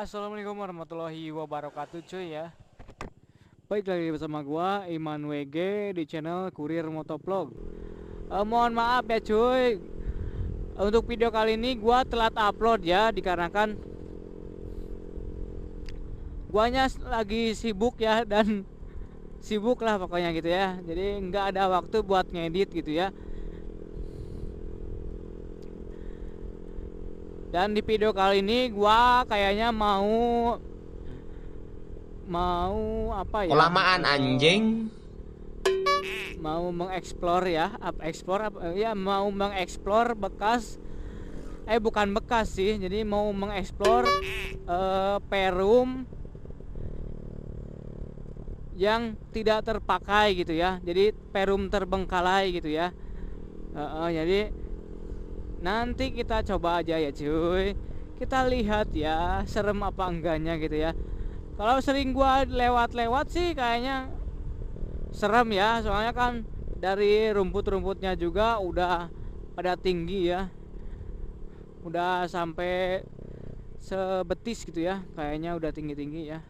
Assalamualaikum warahmatullahi wabarakatuh cuy ya. Baik lagi bersama gua Iman WG di channel Kurir Motovlog. Mohon maaf ya cuy. Untuk video kali ini gua telat upload ya, dikarenakan guanya lagi sibuk ya, dan sibuk lah pokoknya gitu ya. Jadi nggak ada waktu buat ngedit gitu ya. Dan di video kali ini gua kayaknya mau apa ya? Kelamaan anjing. Mau mengeksplor ya, mau mengeksplor bekas, bukan bekas sih, jadi mau mengeksplor perum yang tidak terpakai gitu ya, jadi perum terbengkalai gitu ya. Jadi nanti kita coba aja ya cuy, kita lihat ya serem apa enggaknya gitu ya. Kalau sering gua lewat-lewat sih kayaknya serem ya, soalnya kan dari rumput-rumputnya juga udah pada tinggi ya, udah sampai sebetis gitu ya, kayaknya udah tinggi-tinggi ya.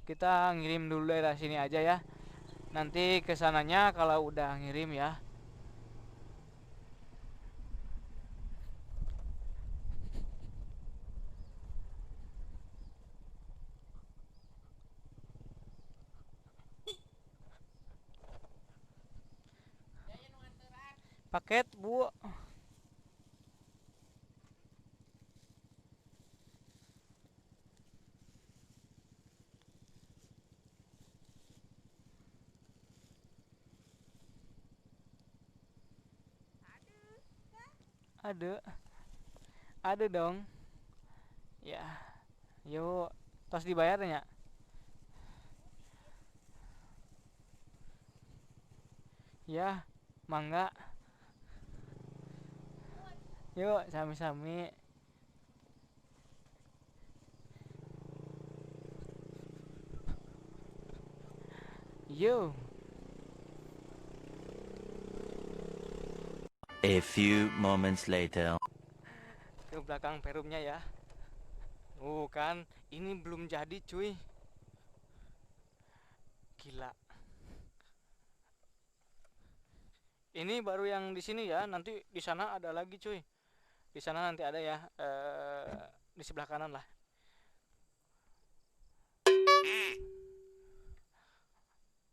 Kita ngirim dulu dari sini aja ya, nanti kesananya kalau udah ngirim ya. Paket bu. Ada dong ya. Yuk, tos dibayarnya ya, mangga. Yuk sami-sami. Yuk. A few moments later. Ke belakang perumnya ya. Kan ini belum jadi cuy. Gila. Ini baru yang di sini ya, nanti di sana ada lagi cuy. Di sana nanti ada ya, di sebelah kanan lah.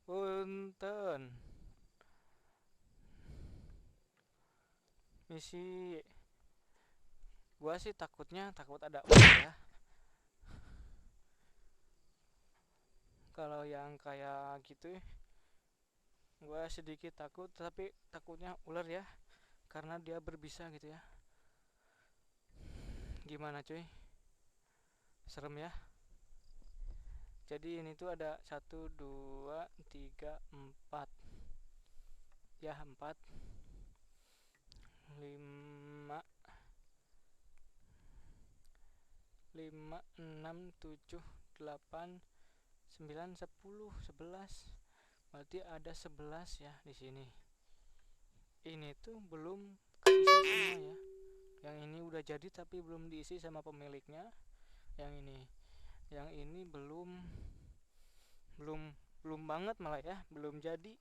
Punten. Misi gua sih takut ada ya. Kalau yang kayak gitu gua sedikit takut, tapi takutnya ular ya, karena dia berbisa gitu ya. Gimana cuy, serem ya. Jadi ini tuh ada 1, 2, 3, 4 ya, 4, 5, 6, 7, 8, 9, 10, 11. Berarti ada 11 ya di sini. Ini tuh belum keisi semua ya. Yang ini udah jadi tapi belum diisi sama pemiliknya. Yang ini belum banget malah ya, belum jadi,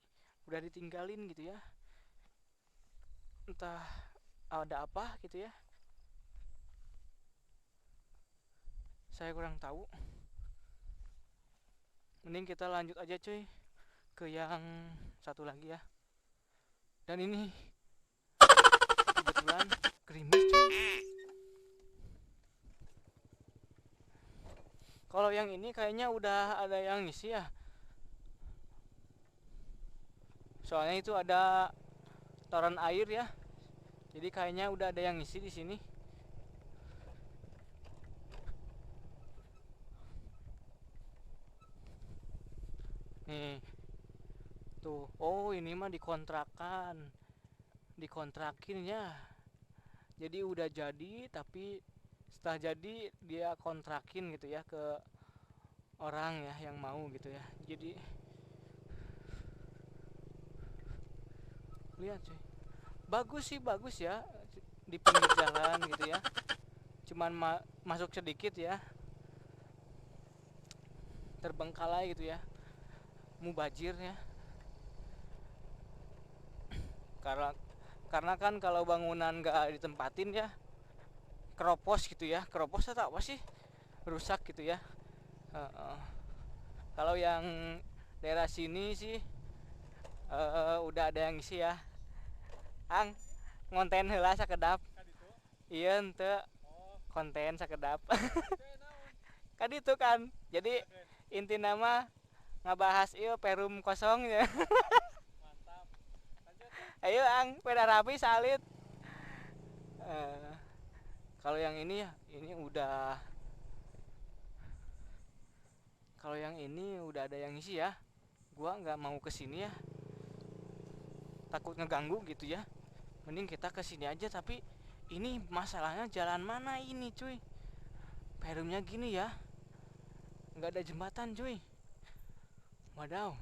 udah ditinggalin gitu ya. Entah ada apa gitu ya, saya kurang tahu. Mending kita lanjut aja cuy ke yang satu lagi ya. Dan ini kebetulan gerimis cuy. Kalau yang ini kayaknya udah ada yang ngisi ya, soalnya itu ada toran air ya, jadi kayaknya udah ada yang ngisi di sini. Nih tuh, ini mah dikontrakin ya. Jadi udah jadi, tapi setelah jadi dia kontrakin gitu ya ke orang ya yang mau gitu ya. Jadi lihat cuy, bagus sih, bagus ya. di pinggir jalan gitu ya, cuman masuk sedikit ya, terbengkalai gitu ya, mubajir ya. Karena kan kalau bangunan nggak ditempatin ya, keropos gitu ya, keropos atau apa sih, rusak gitu ya. Kalau yang daerah sini sih udah ada yang isi ya, ang ngonten heula sakedap. Iya ente konten sakedap. Kan itu kan, jadi inti nama ngabahas iyo perum kosong ya. Ayo ang peda rapi salit. Eh, kalau yang ini ya, ini udah, kalau yang ini udah ada yang isi ya, gua nggak mau kesini ya, takut ngeganggu gitu ya, mending kita kesini aja. Tapi ini masalahnya jalan mana ini cuy, perumnya gini ya, nggak ada jembatan cuy, wadaw.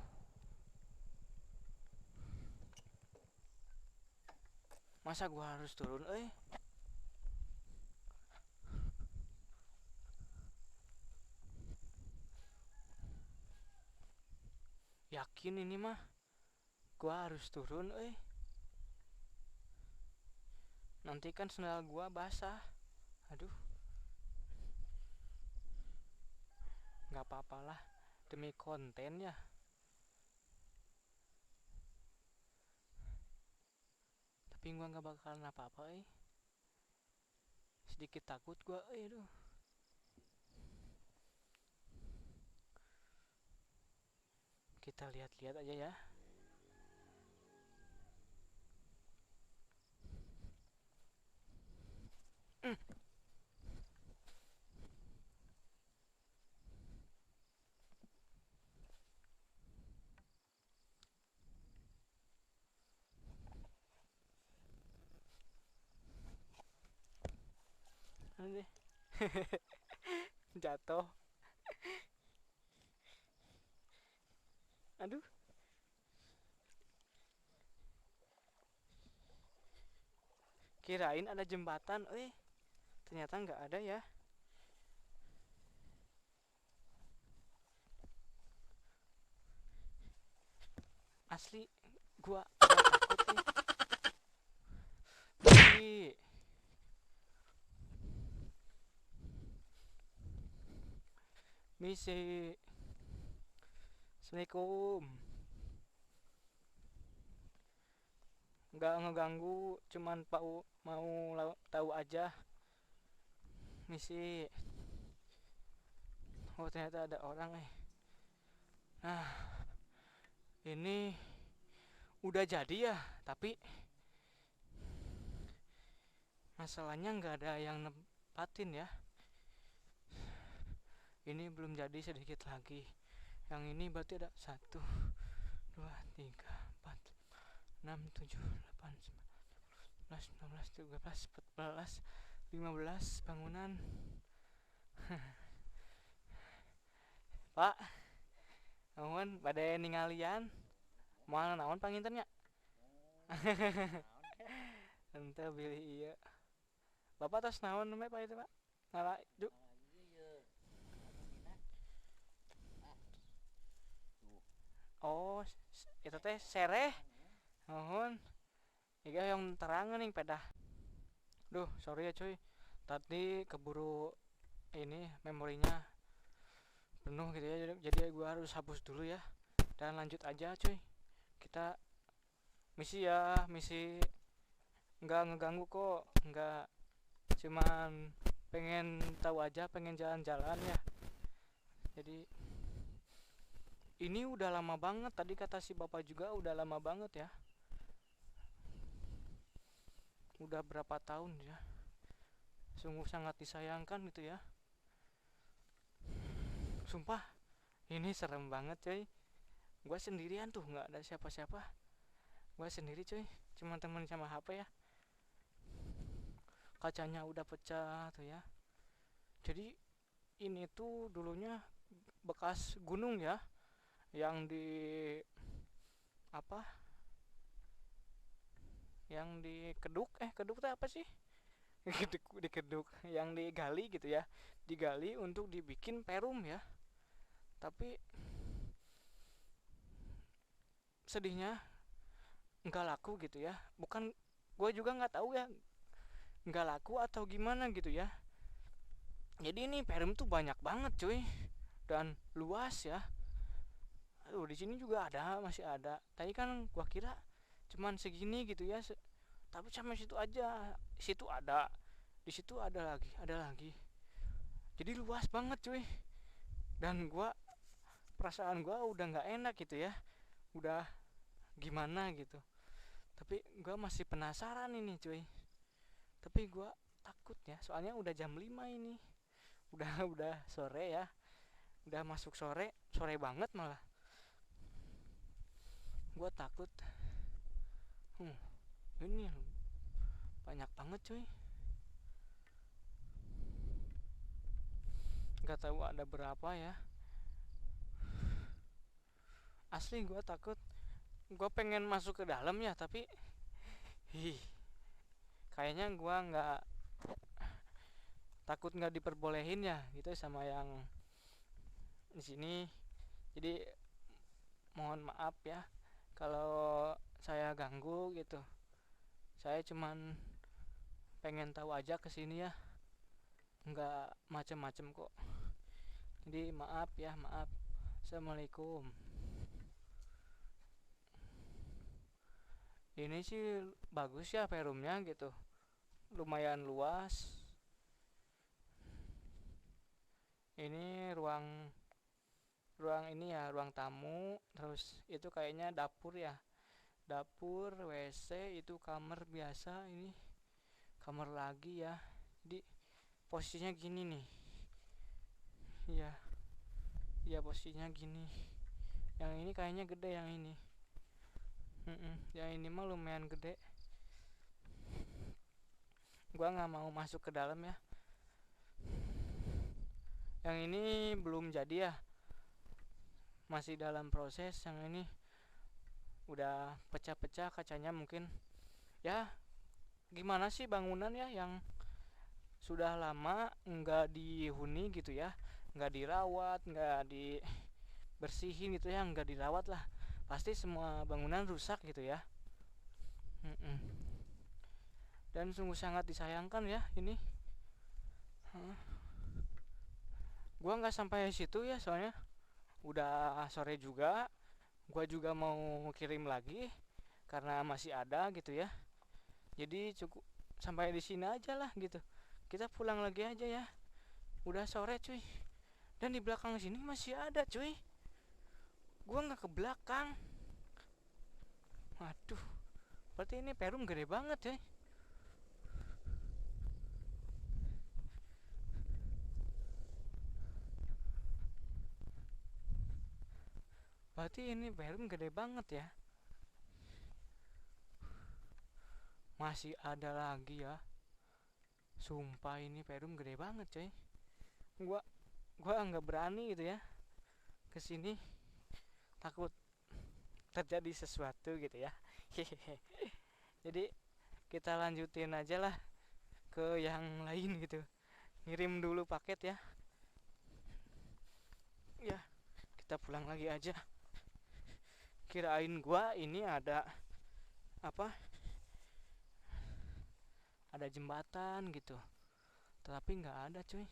Masa gua harus turun yakin ini mah gua harus turun nanti kan sendal gua basah. Aduh, nggak apa-apa lah, demi konten ya. Tapi gua nggak bakalan apa-apa sedikit takut gua aduh. Kita lihat-lihat aja ya. Aduh, jatuh. Aduh, kirain ada jembatan ternyata nggak ada ya. Asli gua takut misi misi. Assalamualaikum. Nggak ngeganggu, cuman mau tahu aja misi. Oh ternyata ada orang nah ini udah jadi ya, tapi masalahnya nggak ada yang nempatin ya. Ini belum jadi, sedikit lagi. Yang ini berarti ada 1 2 3 4 6 7 8 9 11 12 13 14 15 bangunan. Pak, naon bade ningalian moal naon pangintennya. Ente pilih iya. Bapak tos naon namanya Pak itu Pak? Ngala juk. Oh, itu teh sereh. Nuhun. Iga yang terang nih pedah. Duh, sorry ya cuy. Tadi keburu ini memorinya penuh gitu ya. Jadi gue harus hapus dulu ya. Dan lanjut aja cuy. Kita misi ya, misi nggak ngeganggu kok, nggak, cuman pengen tahu aja, pengen jalan-jalan ya. Jadi ini udah lama banget, tadi kata si bapak juga udah lama banget ya, udah berapa tahun ya, sungguh sangat disayangkan gitu ya. Sumpah ini serem banget coy, gue sendirian tuh, nggak ada siapa-siapa, gue sendiri coy, cuma temen sama HP ya, kacanya udah pecah tuh ya. Jadi ini tuh dulunya bekas gunung ya, yang di apa, yang di Keduk Keduk itu apa sih, dikeduk yang digali gitu ya, digali untuk dibikin perum ya. Tapi sedihnya nggak laku gitu ya. Bukan, gue juga nggak tahu ya, nggak laku atau gimana gitu ya. Jadi ini perum tuh banyak banget cuy, dan luas ya. Aduh, di sini juga ada, masih ada. Tadi kan gua kira cuman segini gitu ya, tapi sampai situ aja. Situ ada, di situ ada lagi, ada lagi. Jadi luas banget cuy. Dan perasaan gua udah nggak enak gitu ya. Udah gimana gitu. Tapi gua masih penasaran ini cuy. Tapi gua takut ya, soalnya udah jam 5 ini. Udah sore ya. Udah masuk sore, sore banget malah. Gua takut. Ini banyak banget cuy. Nggak tahu ada berapa ya. Asli gue takut. Gue pengen masuk ke dalam ya, tapi kayaknya gue nggak, takut nggak diperbolehin ya gitu sama yang di sini. Jadi mohon maaf ya kalau saya ganggu gitu. Saya cuman pengen tahu aja kesini ya, nggak macem-macem kok. Jadi maaf ya, maaf. Assalamualaikum. Ini sih bagus ya perumnya gitu, lumayan luas. Ini ruang ruang ini ya, ruang tamu. Terus itu kayaknya dapur ya, dapur, WC, itu kamar biasa. Ini kamar lagi ya. Jadi posisinya gini nih. Iya, iya posisinya gini. Yang ini kayaknya gede, yang ini. Yang ini mah lumayan gede. Gua nggak mau masuk ke dalam ya. Yang ini belum jadi ya, masih dalam proses. Yang ini udah pecah-pecah kacanya mungkin ya. Gimana sih bangunan ya yang sudah lama nggak dihuni gitu ya, nggak dirawat, nggak dibersihin gitu ya, nggak dirawat lah, pasti semua bangunan rusak gitu ya. Dan sungguh sangat disayangkan ya ini. Gua nggak sampai situ ya, soalnya udah sore juga. Gua juga mau kirim lagi karena masih ada gitu ya. Jadi cukup sampai di sini aja lah gitu. Kita pulang lagi aja ya. Udah sore cuy. Dan di belakang sini masih ada cuy. Gua nggak ke belakang. Waduh. Berarti ini perum gede banget ya. Berarti ini perum gede banget ya. Masih ada lagi ya. Sumpah ini perum gede banget coy. Gua nggak berani gitu ya kesini, takut terjadi sesuatu gitu ya. Jadi kita lanjutin aja lah ke yang lain gitu. Ngirim dulu paket ya. Ya, kita pulang lagi aja. Kirain gua ini ada apa? Ada jembatan gitu. Tapi nggak ada cuy.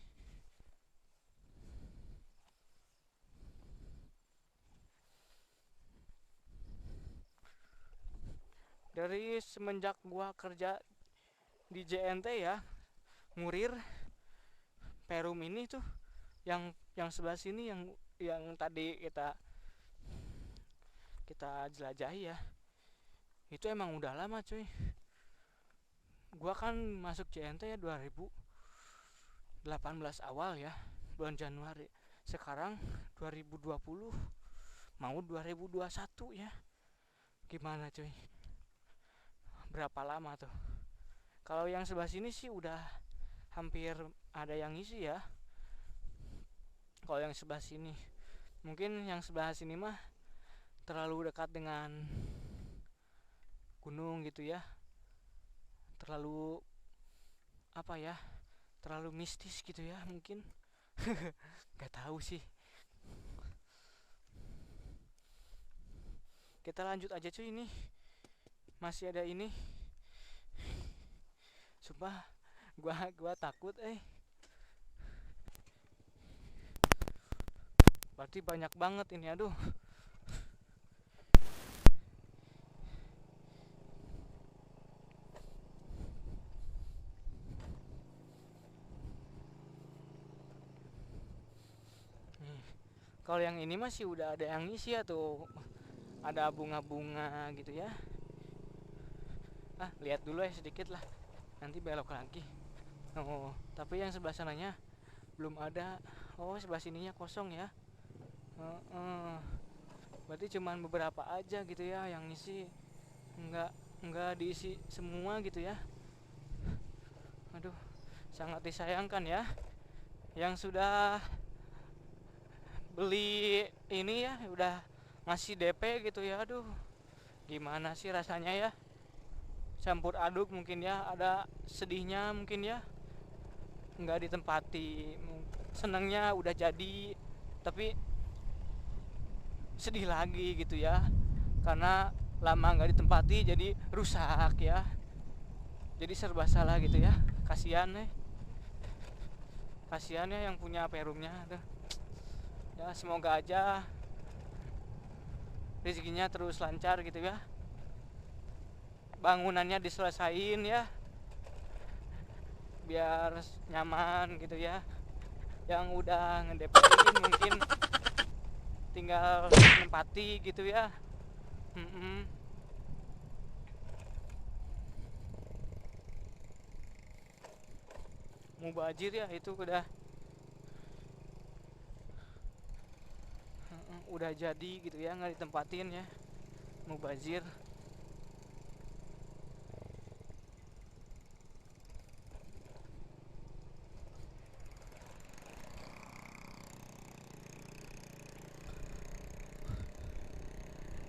Dari semenjak gua kerja di JNT ya, ngurir perum ini tuh, yang sebelah sini, yang tadi kita jelajahi ya, itu emang udah lama cuy. Gua kan masuk JNT ya 2018 awal ya, bulan Januari. Sekarang 2020 mau 2021 ya. Gimana cuy, berapa lama tuh? Kalau yang sebelah sini sih udah hampir ada yang isi ya. Kalau yang sebelah sini, mungkin yang sebelah sini mah terlalu dekat dengan gunung gitu ya, terlalu apa ya, terlalu mistis gitu ya mungkin. Gak tahu sih. Kita lanjut aja cuy, ini masih ada ini. Sumpah gua takut berarti banyak banget ini, aduh. Kalau yang ini masih udah ada yang ngisi ya tuh, ada bunga-bunga gitu ya. Lihat dulu ya sedikit lah, nanti belok lagi. Oh, tapi yang sebelah sananya belum ada. Oh, sebelah sininya kosong ya. Berarti cuman beberapa aja gitu ya yang ngisi, nggak diisi semua gitu ya. Aduh, sangat disayangkan ya yang sudah beli ini ya, udah ngasih DP gitu ya. Aduh, gimana sih rasanya ya, campur aduk mungkin ya, ada sedihnya mungkin ya, nggak ditempati. Senangnya udah jadi tapi sedih lagi gitu ya, karena lama nggak ditempati jadi rusak ya, jadi serba salah gitu ya. Kasihan ya yang punya perumnya. Aduh. Ya semoga aja rezekinya terus lancar gitu ya, bangunannya diselesain ya, biar nyaman gitu ya. Yang udah ngedepotin mungkin tinggal menempati gitu ya. Mubazir ya itu udah jadi gitu ya, nggak ditempatin ya, mubazir.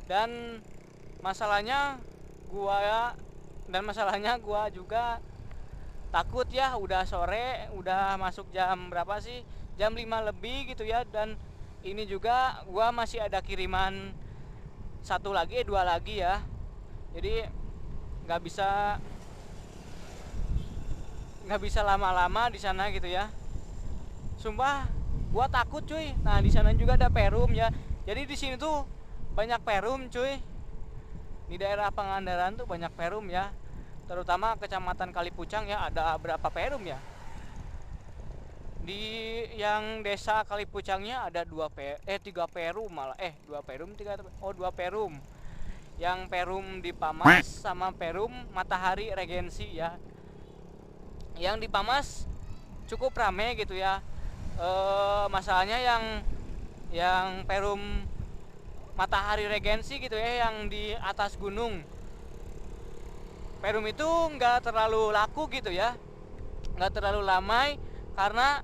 Dan masalahnya gua juga takut ya, udah sore, udah masuk jam berapa sih, jam 5 lebih gitu ya. Dan ini juga gua masih ada kiriman dua lagi ya, jadi nggak bisa lama-lama di sana gitu ya. Sumpah gua takut cuy. Nah di sana juga ada perum ya, jadi di sini tuh banyak perum cuy. Di daerah Pangandaran tuh banyak perum ya, terutama kecamatan Kalipucang ya, ada berapa perum ya. Di yang desa Kalipucangnya ada 3 perum malah, 2 perum 2 perum. Yang perum di Pamas sama perum Matahari Regensi ya. Yang di Pamas cukup rame gitu ya. Masalahnya yang perum Matahari Regensi gitu ya, yang di atas gunung, perum itu nggak terlalu laku gitu ya, nggak terlalu ramai, karena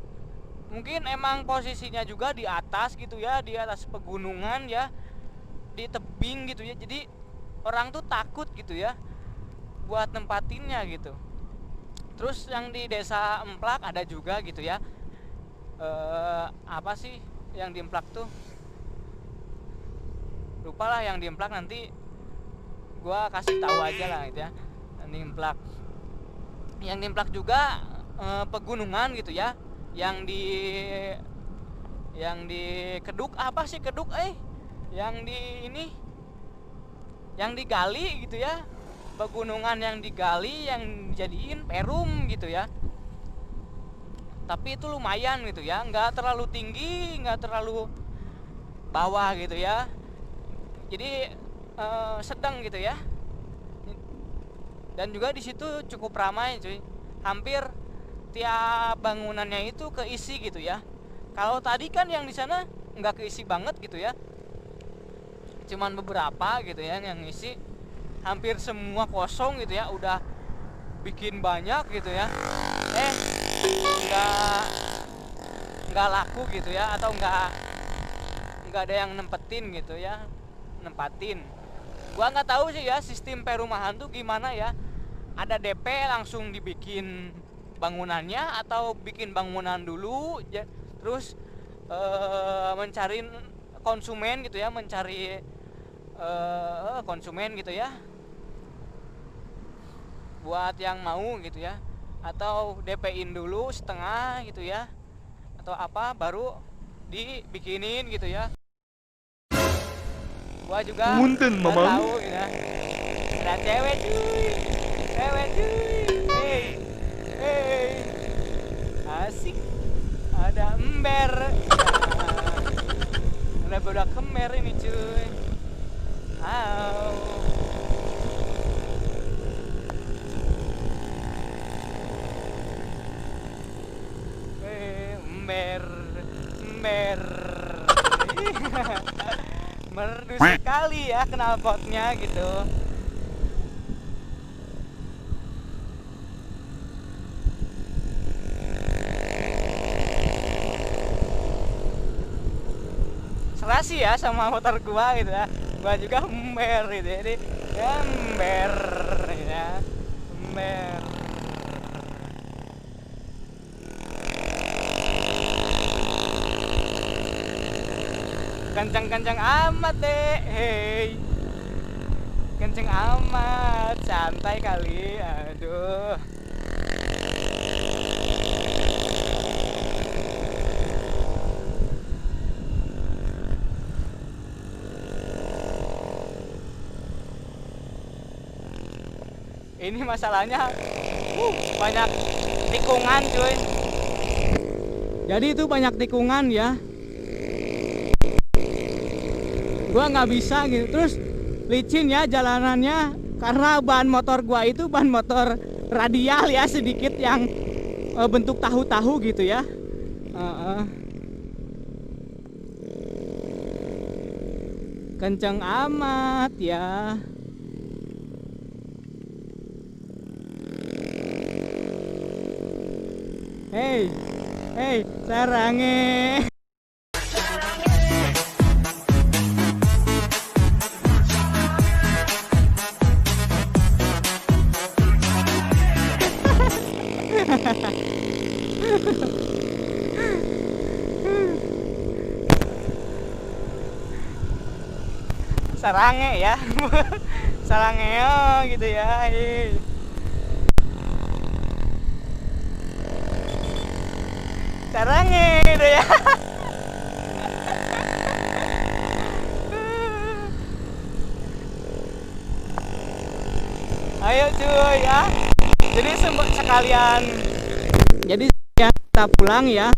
mungkin emang posisinya juga di atas gitu ya, di atas pegunungan ya, di tebing gitu ya. Jadi orang tuh takut gitu ya buat nempatinnya gitu. Terus yang di desa Emplak ada juga gitu ya. Apa sih yang di Emplak tuh, lupa lah yang di Emplak, nanti gua kasih tahu aja lah gitu ya. Yang di Emplak juga pegunungan gitu ya. Yang di Keduk, apa sih Keduk yang digali gitu ya, pegunungan yang digali yang jadiin perum gitu ya. Tapi itu lumayan gitu ya, nggak terlalu tinggi, nggak terlalu bawah gitu ya, jadi sedang gitu ya. Dan juga di situ cukup ramai cuy, hampir tiap bangunannya itu keisi gitu ya. Kalau tadi kan yang di sana nggak keisi banget gitu ya, cuman beberapa gitu ya yang ngisi, hampir semua kosong gitu ya, udah bikin banyak gitu ya, nggak laku gitu ya, atau nggak ada yang nempatin. Gua nggak tahu sih ya sistem perumahan tuh gimana ya, ada DP langsung dibikin bangunannya atau bikin bangunan dulu terus mencari konsumen gitu ya, mencari konsumen gitu ya, buat yang mau gitu ya, atau DP-in dulu setengah gitu ya, atau apa baru dibikinin gitu ya. Gua juga Punten, nggak Mamang. tahu gitu ya. Ada cewek cuy, hey, hey, asik, ada ember, ada budak kembar ini cuy. Au. Ember, ember. Merdu sekali ya knalpotnya gitu. Serasi ya sama motor gua gitu ya. Gua juga ember gitu ya. Jadi ember ya. Ember. Kencang-kencang amat deh, hey. Kenceng amat, santai kali, aduh. Ini masalahnya banyak tikungan cuy. Jadi itu banyak tikungan ya. Gua nggak bisa gitu, terus licin ya jalanannya karena ban motor gua itu ban motor radial ya, sedikit yang bentuk tahu-tahu gitu ya. Kenceng amat ya. Hey, hey, sarange. Sarange ya. Sarangeo gitu ya. Sarange gitu ya. Ayo cuy ya. Jadi sekalian, jadi ya kita pulang ya.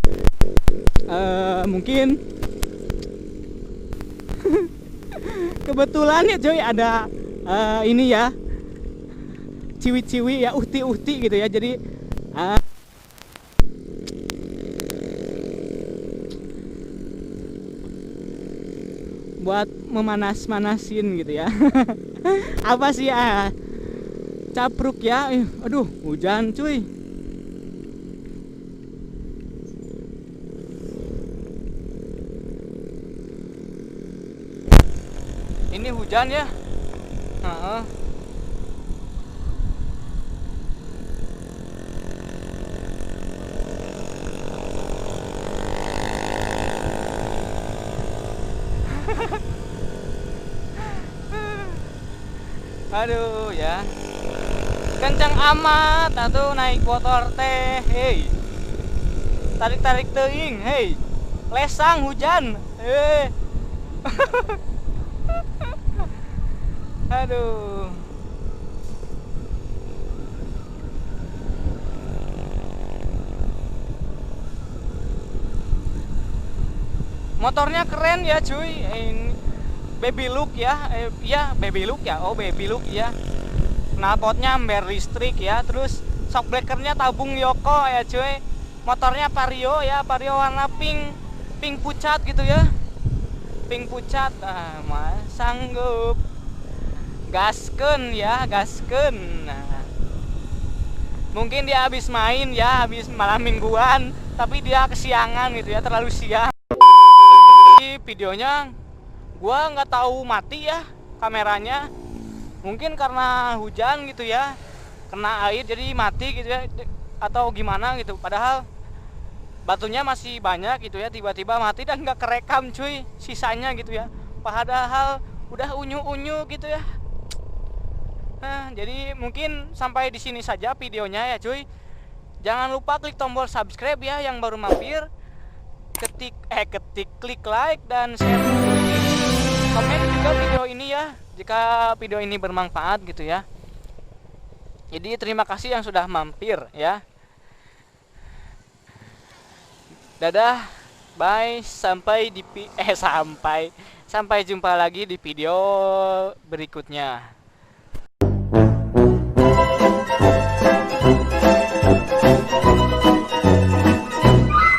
Mungkin kebetulan ya cuy ada ini ya, ciwi-ciwi ya, uhti-uhti gitu ya. Jadi buat memanas-manasin gitu ya. Apa sih ya, capruk ya. Aduh hujan cuy. Ini hujan ya. Aduh ya. Kencang amat atuh naik motor teh. Hei. Tarik-tarik teuing, hei. Lesang hujan. Aduh. Motornya keren ya cuy. Ini baby look ya. Iya baby look ya. Oh baby look ya. Knalpotnya ember listrik ya. Terus shock breakernya tabung Yoko ya cuy. Motornya Vario ya. Vario warna pink. Pink pucat gitu ya. Pink pucat. Mah sanggup. Gaskeun ya, gaskeun. Nah, mungkin dia habis main ya, habis malam mingguan, tapi dia kesiangan gitu ya, terlalu siang. Di videonya gua nggak tahu mati ya kameranya, mungkin karena hujan gitu ya, kena air jadi mati gitu ya. atau gimana gitu, padahal batunya masih banyak gitu ya, tiba-tiba mati dan nggak kerekam cuy sisanya gitu ya, padahal udah unyu-unyu gitu ya. Nah, jadi mungkin sampai di sini saja videonya ya cuy. Jangan lupa klik tombol subscribe ya yang baru mampir. Klik like dan share video ini. Komen juga video ini ya jika video ini bermanfaat gitu ya. Jadi terima kasih yang sudah mampir ya. Dadah, bye, sampai jumpa lagi di video berikutnya.